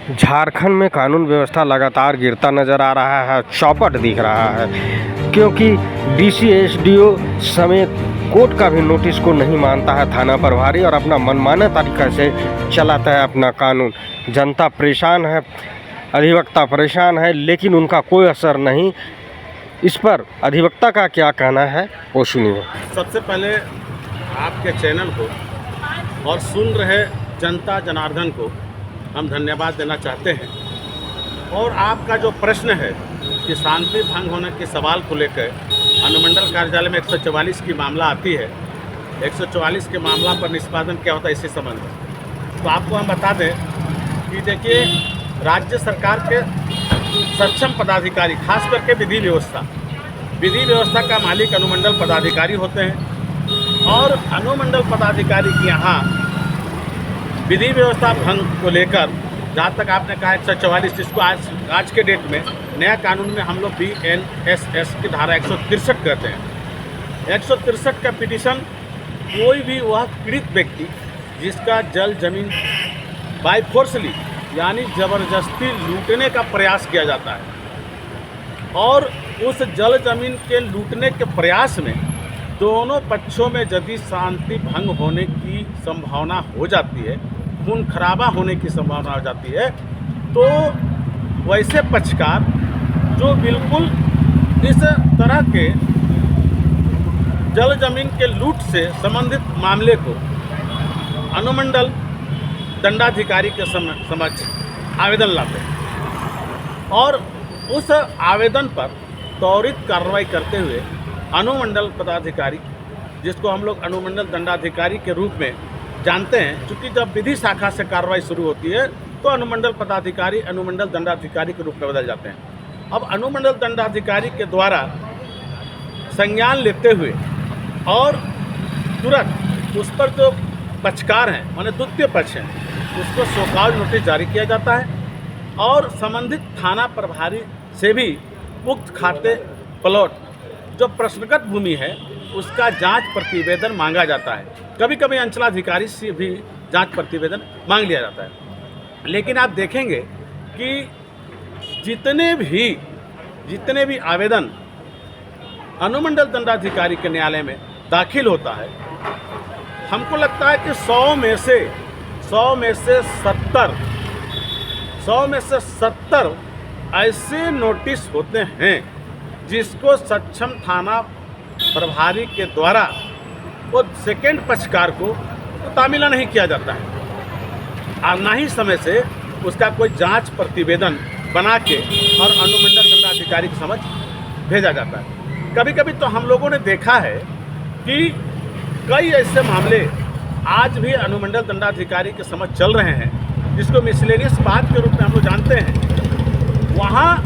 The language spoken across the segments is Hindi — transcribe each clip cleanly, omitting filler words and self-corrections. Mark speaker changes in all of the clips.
Speaker 1: झारखंड में कानून व्यवस्था लगातार गिरता नजर आ रहा है, चौपट दिख रहा है, क्योंकि डीसी एसडीओ समेत कोर्ट का भी नोटिस को नहीं मानता है थाना प्रभारी और अपना मनमाना तरीका से चलाता है अपना कानून। जनता परेशान है, अधिवक्ता परेशान है, लेकिन उनका कोई असर नहीं। इस पर अधिवक्ता का क्या कहना है वो सुनिए।
Speaker 2: सबसे पहले आपके चैनल को और सुन रहे जनता जनार्दन को हम धन्यवाद देना चाहते हैं। और आपका जो प्रश्न है कि शांति भंग होने के सवाल को लेकर अनुमंडल कार्यालय में 144 की मामला आती है, 144 के मामला पर निष्पादन क्या होता है इसी संबंध में। तो आपको हम बता दें कि देखिए, राज्य सरकार के सक्षम पदाधिकारी, खास करके विधि व्यवस्था का मालिक अनुमंडल पदाधिकारी होते हैं। और अनुमंडल पदाधिकारी के यहाँ विधि व्यवस्था भंग को लेकर, जहाँ तक आपने कहा 144, जिसको आज के डेट में नया कानून में हम लोग BNSS की धारा 163 कहते हैं। 163 का पिटीशन कोई भी वह पीड़ित व्यक्ति जिसका जल जमीन बाय फोर्सली यानी ज़बरदस्ती लूटने का प्रयास किया जाता है, और उस जल जमीन के लूटने के प्रयास में दोनों पक्षों में यदि शांति भंग होने की संभावना हो जाती है, खून खराबा होने की संभावना हो जाती है, तो वैसे पक्षकार जो बिल्कुल इस तरह के जल जमीन के लूट से संबंधित मामले को अनुमंडल दंडाधिकारी के समक्ष आवेदन लाते हैं, और उस आवेदन पर त्वरित कार्रवाई करते हुए अनुमंडल पदाधिकारी, जिसको हम लोग अनुमंडल दंडाधिकारी के रूप में जानते हैं, क्योंकि जब विधि शाखा से कार्रवाई शुरू होती है तो अनुमंडल पदाधिकारी अनुमंडल दंडाधिकारी के रूप में बदल जाते हैं। अब अनुमंडल दंडाधिकारी के द्वारा संज्ञान लेते हुए और तुरंत उस पर जो पक्षकार हैं, माने द्वितीय पक्ष हैं, उसको शोकॉज नोटिस जारी किया जाता है, और संबंधित थाना प्रभारी से भी उक्त खाते प्लॉट जो प्रश्नगत भूमि है उसका जांच प्रतिवेदन मांगा जाता है। कभी कभी अंचलाधिकारी से भी जांच प्रतिवेदन मांग लिया जाता है। लेकिन आप देखेंगे कि जितने भी आवेदन अनुमंडल दंडाधिकारी के न्यायालय में दाखिल होता है, हमको लगता है कि 100 में से 70 ऐसे नोटिस होते हैं जिसको सक्षम थाना प्रभारी के द्वारा वो सेकेंड पक्षकार को तामीला नहीं किया जाता है, और ना ही समय से उसका कोई जांच प्रतिवेदन बना के और अनुमंडल दंडाधिकारी के समक्ष भेजा जाता है। कभी कभी तो हम लोगों ने देखा है कि कई ऐसे मामले आज भी अनुमंडल दंडाधिकारी के समक्ष चल रहे हैं, जिसको मिसलेनियस बात के रूप में हम लोग जानते हैं। वहाँ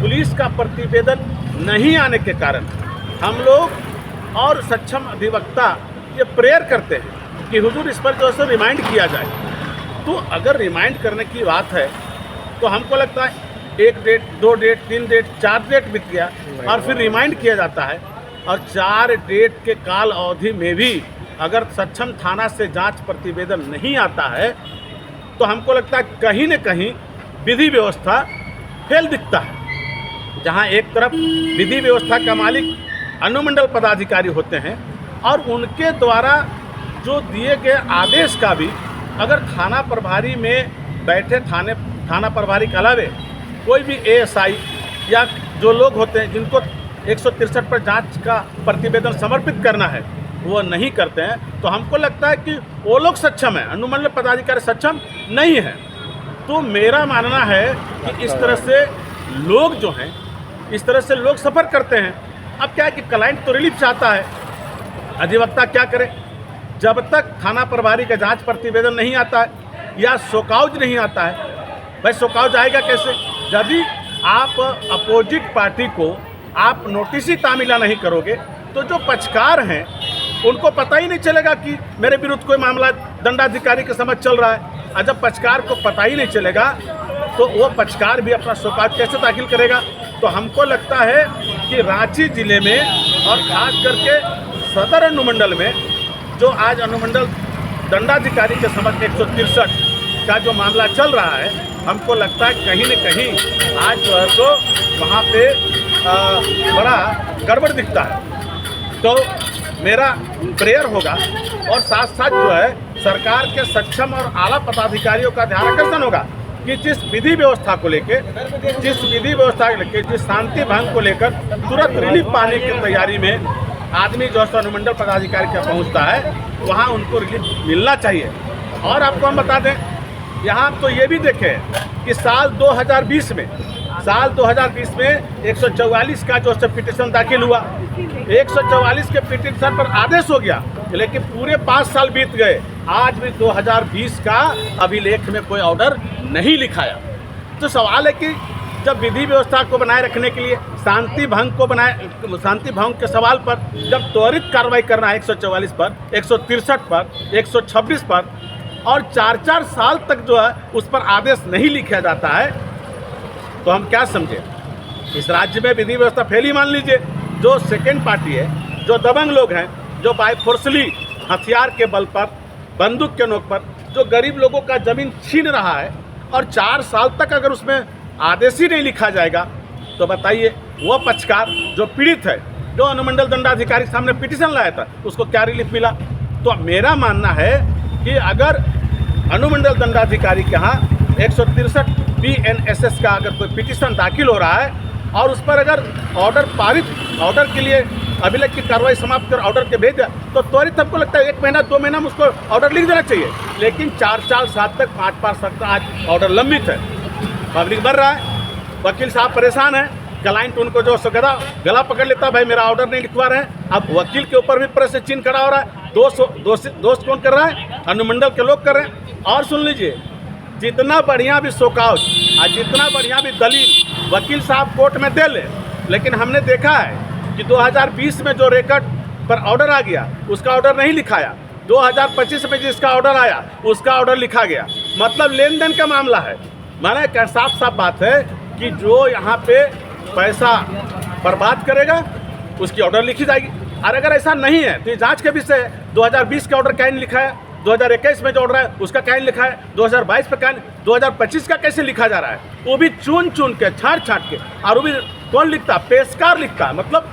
Speaker 2: पुलिस का प्रतिवेदन नहीं आने के कारण हम लोग और सक्षम अधिवक्ता ये प्रेयर करते हैं कि हुजूर इस पर जो है रिमाइंड किया जाए। तो अगर रिमाइंड करने की बात है तो हमको लगता है 1 डेट, 2 डेट, 3 डेट, 4 डेट बीत गया और फिर रिमाइंड किया जाता है, और 4 डेट के काल अवधि में भी अगर सक्षम थाना से जांच प्रतिवेदन नहीं आता है तो हमको लगता है कहीं न कहीं विधि व्यवस्था फेल दिखता है। जहां एक तरफ विधि व्यवस्था का मालिक अनुमंडल पदाधिकारी होते हैं और उनके द्वारा जो दिए गए आदेश का भी अगर थाना प्रभारी में बैठे थाना प्रभारी के अलावे कोई भी ASI या जो लोग होते हैं जिनको 163 पर जांच का प्रतिवेदन समर्पित करना है वो नहीं करते हैं, तो हमको लगता है कि वो लोग सक्षम हैं, अनुमंडल पदाधिकारी सक्षम नहीं है। तो मेरा मानना है कि इस तरह से लोग जो हैं, इस तरह से लोग सफ़र करते हैं। अब क्या है कि क्लाइंट तो रिलीफ चाहता है, अधिवक्ता क्या करे, जब तक थाना प्रभारी का जांच प्रतिवेदन नहीं आता है या शोकॉज नहीं आता है। भाई शोकॉज आएगा कैसे? यदि आप अपोजिट पार्टी को आप नोटिस ही तामीला नहीं करोगे तो जो पक्षकार हैं उनको पता ही नहीं चलेगा कि मेरे विरुद्ध कोई मामला दंडाधिकारी के समक्ष चल रहा है। और जब पक्षकार को पता ही नहीं चलेगा तो वो पक्षकार भी अपना शोकॉज कैसे दाखिल करेगा? तो हमको लगता है कि रांची जिले में और खास करके सदर अनुमंडल में जो आज अनुमंडल दंडाधिकारी के समक्ष 163 का जो मामला चल रहा है, हमको लगता है कहीं न कहीं आज जो है तो वहाँ पे बड़ा गड़बड़ दिखता है। तो मेरा प्रेयर होगा और साथ साथ जो है सरकार के सक्षम और आला पदाधिकारियों का ध्यान आकर्षण होगा कि जिस विधि व्यवस्था को लेकर, जिस शांति भंग को लेकर तुरंत रिलीफ पाने की तैयारी में आदमी जो है अनुमंडल पदाधिकारी के पहुंचता है, वहां उनको रिलीफ मिलना चाहिए। और आपको हम बता दें, यहाँ तो ये भी देखें कि साल 2020 में 144 का जो है पिटीशन दाखिल हुआ, 144 के पिटीशन पर आदेश हो गया, लेकिन पूरे 5 साल बीत गए, आज भी 2020 का अभिलेख में कोई ऑर्डर नहीं लिखाया। तो सवाल है कि जब विधि व्यवस्था को बनाए रखने के लिए शांति भंग के सवाल पर जब त्वरित कार्रवाई करना है 144 पर, 163 पर, 126 पर और 4-4 साल तक जो है उस पर आदेश नहीं लिखा जाता है, तो हम क्या समझे? इस राज्य में विधि व्यवस्था फैली मान लीजिए। जो सेकेंड पार्टी है, जो दबंग लोग हैं, जो बाय फोर्सली हथियार के बल पर, बंदूक के नोक पर जो गरीब लोगों का ज़मीन छीन रहा है, और 4 साल तक अगर उसमें आदेश ही नहीं लिखा जाएगा, तो बताइए वो पक्षकार जो पीड़ित है, जो अनुमंडल दंडाधिकारी के सामने पिटीशन लाया था, उसको क्या रिलीफ मिला? तो मेरा मानना है कि अगर अनुमंडल दंडाधिकारी के यहाँ 163 BNSS का अगर कोई पिटीशन दाखिल हो रहा है और उस पर अगर ऑर्डर के लिए अभिलेख की कार्रवाई समाप्त कर ऑर्डर के भेज दिया, तो त्वरित हमको लगता है 1 महीना 2 महीना में उसको ऑर्डर लिख देना चाहिए। लेकिन 4-4 साल तक, 5-5 साल तक आज ऑर्डर लंबित है, पब्लिक बढ़ रहा है, वकील साहब परेशान है, क्लाइंट उनको जो गला पकड़ लेता, भाई मेरा ऑर्डर नहीं लिखवा रहे हैं। अब वकील के ऊपर भी प्रेस से चिन्ह खड़ा हो रहा है। दोस्त कौन कर रहा है? अनुमंडल के लोग कर रहे हैं। और सुन लीजिए, जितना बढ़िया भी शोकाउट और जितना बढ़िया भी दलील वकील साहब कोर्ट में दे ले, लेकिन हमने देखा है कि 2020 में जो रेकॉर्ड पर ऑर्डर आ गया, उसका ऑर्डर नहीं लिखाया। 2025 में जिसका ऑर्डर आया, उसका ऑर्डर लिखा गया। मतलब लेन देन का मामला है। माने क्या साफ बात है कि जो यहाँ पे पैसा बर्बाद करेगा, उसकी ऑर्डर लिखी जाएगी। और अगर ऐसा नहीं है तो ये जांच के विषय है। 2020 का ऑर्डर क्या नहीं लिखा है, 2021 में जो ऑर्डर है उसका क्या नहीं लिखा है, 2022 पे क्या, 2025 का कैसे लिखा जा रहा है? वो भी चुन के, छाँट के, और वो भी कौन लिखता? पेशकार लिखता है। मतलब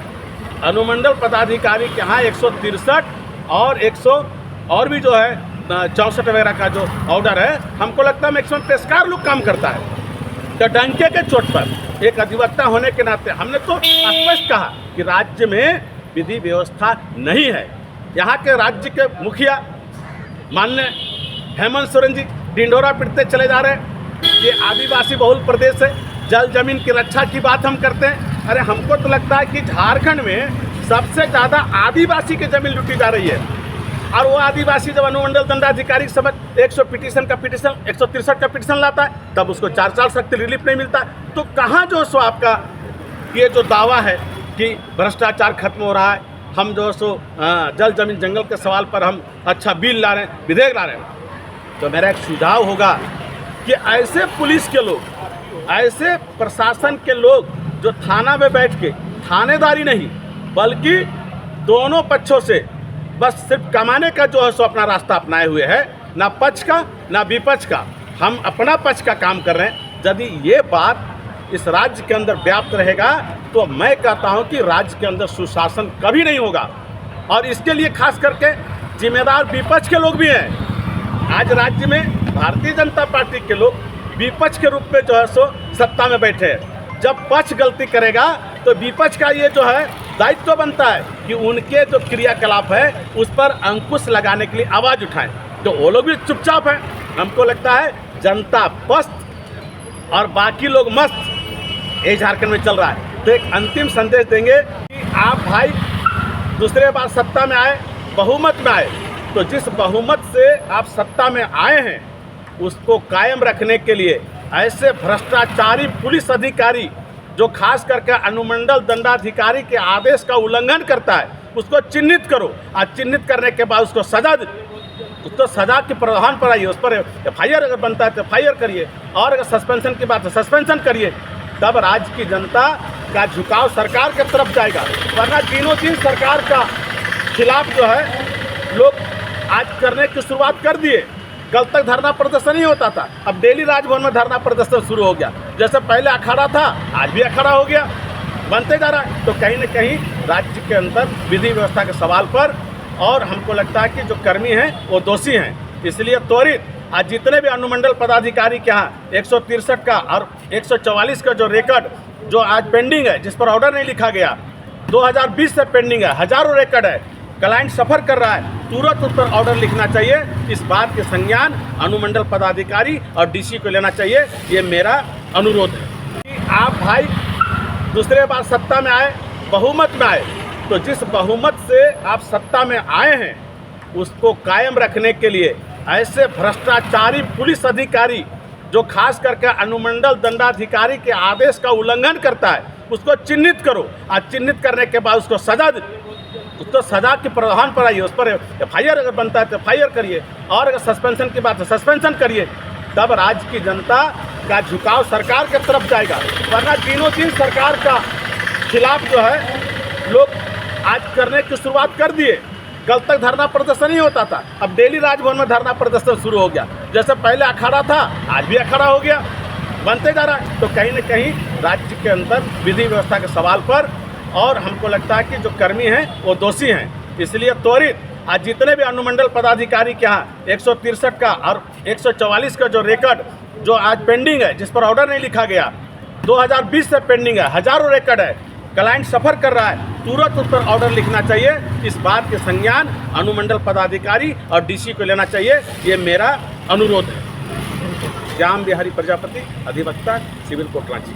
Speaker 2: अनुमंडल पदाधिकारी के यहाँ 163 और 100 और भी जो है 64 वगैरह का जो ऑर्डर है, हमको लगता है मैक्सिमम पेशकार लोग काम करता है। तो डंके के चोट पर एक अधिवक्ता होने के नाते हमने तो स्पष्ट कहा कि राज्य में विधि व्यवस्था नहीं है। यहाँ के राज्य के मुखिया माननीय हेमंत सोरेन जी ढिंढोरा पिटते चले जा रहे हैं। ये आदिवासी बहुल प्रदेश है, जल जमीन की रक्षा की बात हम करते हैं। अरे हमको तो लगता है कि झारखंड में सबसे ज़्यादा आदिवासी की जमीन लूटी जा रही है, और वो आदिवासी जब अनुमंडल दंडाधिकारी समझ 163 का पिटीशन लाता है, तब उसको 4 साल तक रिलीफ नहीं मिलता। तो कहाँ जो सो आपका ये जो दावा है कि भ्रष्टाचार खत्म हो रहा है, हम जो सो जल जमीन जंगल के सवाल पर हम अच्छा बिल ला रहे हैं, विधेयक ला रहे हैं, तो मेरा एक सुझाव होगा कि ऐसे पुलिस के लोग, ऐसे प्रशासन के लोग जो थाना में बैठ के थानेदारी नहीं बल्कि दोनों पक्षों से बस सिर्फ कमाने का जो है सो अपना रास्ता अपनाए हुए है, ना पक्ष का ना विपक्ष का, हम अपना पक्ष का काम कर रहे हैं। यदि ये बात इस राज्य के अंदर व्याप्त रहेगा तो मैं कहता हूं कि राज्य के अंदर सुशासन कभी नहीं होगा, और इसके लिए खास करके जिम्मेदार विपक्ष के लोग भी हैं। आज राज्य में भारतीय जनता पार्टी के लोग विपक्ष के रूप में जो है सो सत्ता में बैठे हैं। जब पक्ष गलती करेगा तो विपक्ष का ये जो है दायित्व बनता है कि उनके जो क्रियाकलाप है उस पर अंकुश लगाने के लिए आवाज़ उठाएं। तो वो लोग भी चुपचाप हैं। हमको लगता है जनता पस्त और बाकी लोग मस्त, ये झारखंड में चल रहा है। तो एक अंतिम संदेश देंगे कि आप भाई दूसरे बार सत्ता में आए, बहुमत में आए, तो जिस बहुमत से आप सत्ता में आए हैं उसको कायम रखने के लिए ऐसे भ्रष्टाचारी पुलिस अधिकारी जो खास करके अनुमंडल दंडाधिकारी के आदेश का उल्लंघन करता है, उसको चिन्हित करो, और चिन्हित करने के बाद उसको सजा उसको सजा के प्रावधान पर आइए। उस पर FIR अगर बनता है तो FIR करिए, और अगर सस्पेंशन की बात है सस्पेंशन करिए। तब राज्य की जनता का झुकाव सरकार की तरफ जाएगा। वरना दिनों दिन सरकार का खिलाफ जो है लोग आज करने की शुरुआत कर दिए। कल तक धरना प्रदर्शन ही होता था, अब डेली राजभवन में धरना प्रदर्शन शुरू हो गया। जैसे पहले अखाड़ा था, आज भी अखाड़ा हो गया, बनते जा रहा है। तो कहीं न कहीं राज्य के अंदर विधि व्यवस्था के सवाल पर, और हमको लगता है कि जो कर्मी हैं वो दोषी हैं। इसलिए त्वरित आज जितने भी अनुमंडल पदाधिकारी के यहाँ 163 का और 144 का जो रिकॉर्ड जो आज पेंडिंग है, जिस पर ऑर्डर नहीं लिखा गया, 2020 से पेंडिंग है, हजारों रिकॉर्ड है, क्लाइंट सफ़र कर रहा है, तुरंत उस पर ऑर्डर लिखना चाहिए। इस बात के संज्ञान अनुमंडल पदाधिकारी और डीसी को लेना चाहिए। ये मेरा अनुरोध है कि आप भाई दूसरे बार सत्ता में आए, बहुमत में आए, तो जिस बहुमत से आप सत्ता में आए हैं उसको कायम रखने के लिए ऐसे भ्रष्टाचारी पुलिस अधिकारी जो खास करके अनुमंडल दंडाधिकारी के आदेश का उल्लंघन करता है उसको चिन्हित करो। आज चिन्हित करने के बाद उसको सजा के प्रावधान पर आइए, उस पर एफआईआर अगर बनता है तो एफआईआर करिए, और अगर सस्पेंशन की बात है सस्पेंशन करिए। तब राज्य की जनता का झुकाव सरकार की तरफ जाएगा। वरना दिनों दिन सरकार का खिलाफ जो है लोग आज करने की शुरुआत कर दिए। कल तक धरना प्रदर्शन ही होता था, अब डेली राजभवन में धरना प्रदर्शन शुरू हो गया। जैसे पहले अखाड़ा था, आज भी अखाड़ा हो गया, बनते जा रहा है। तो कहीं न कहीं राज्य के अंदर विधि व्यवस्था के सवाल पर, और हमको लगता है कि जो कर्मी हैं वो दोषी हैं। इसलिए त्वरित आज जितने भी अनुमंडल पदाधिकारी के यहाँ 163 का और 144 का जो रिकॉर्ड जो आज पेंडिंग है, जिस पर ऑर्डर नहीं लिखा गया, 2020 से पेंडिंग है, हजारों रिकॉर्ड है, क्लाइंट सफ़र कर रहा है, तुरंत उस पर ऑर्डर लिखना चाहिए। इस बात के संज्ञान अनुमंडल पदाधिकारी और डीसी को लेना चाहिए। ये मेरा अनुरोध है। श्याम बिहारी प्रजापति, अधिवक्ता, सिविल कोर्ट रांची।